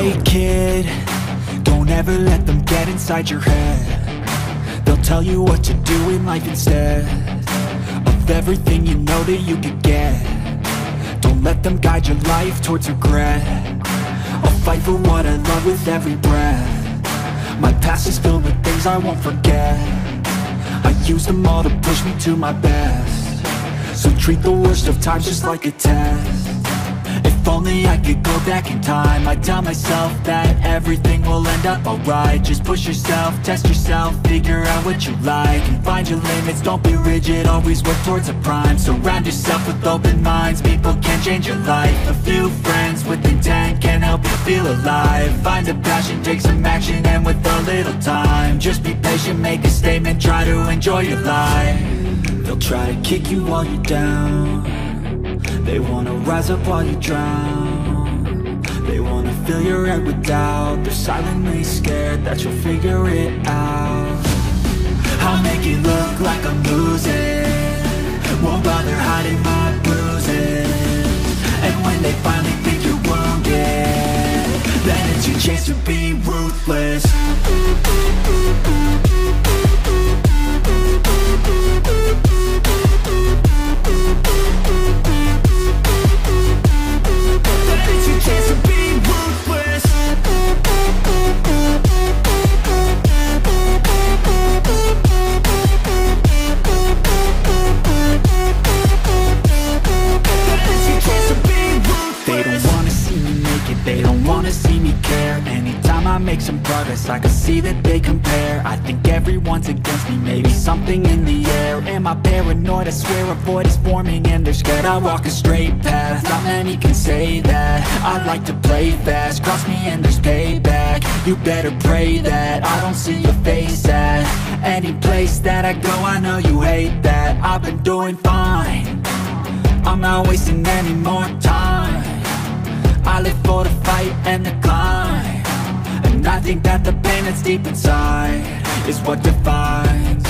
Hey kid, don't ever let them get inside your head. They'll tell you what to do in life instead of everything you know that you could get. Don't let them guide your life towards regret. I'll fight for what I love with every breath. My past is filled with things I won't forget. I use them all to push me to my best. So treat the worst of times just like a test. If only I could go back in time, I'd tell myself that everything will end up alright. Just push yourself, test yourself, figure out what you like, and find your limits, don't be rigid, always work towards a prime. Surround yourself with open minds, people can change your life. A few friends with intent can help you feel alive. Find a passion, take some action, and with a little time, just be patient, make a statement, try to enjoy your life. They'll try to kick you while you're down. They wanna rise up while you drown. They wanna fill your head with doubt. They're silently scared that you'll figure it out. I'll make it look like I'm losing, won't bother hiding my bruises. And when they finally think you're wounded, then it's your chance to be ruthless. I make some progress, I can see that they compare. I think everyone's against me, maybe something in the air. Am I paranoid? I swear a void is forming and they're scared. I walk a straight path, not many can say that. I like to play fast, cross me and there's payback. You better pray that I don't see your face at any place that I go. I know you hate that. I've been doing fine, I'm not wasting any more time. I live for the fight and the climb, and I think that the pain that's deep inside is what defines.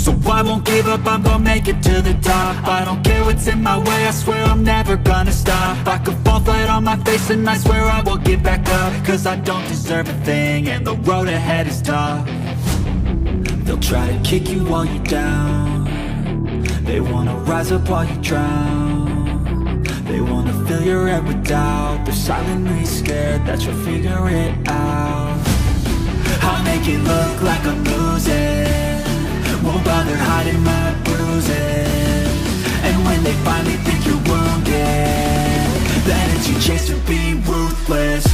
So I won't give up, I'm gonna make it to the top. I don't care what's in my way, I swear I'm never gonna stop. I could fall flat on my face and I swear I will get back up, cause I don't deserve a thing and the road ahead is tough. They'll try to kick you while you're down. They wanna rise up while you drown. They wanna fill your head with doubt. They're silently scared that you'll figure it out. I'll make it look like I'm losing, won't bother hiding my bruises. And when they finally think you're wounded, then it's your chance to be ruthless.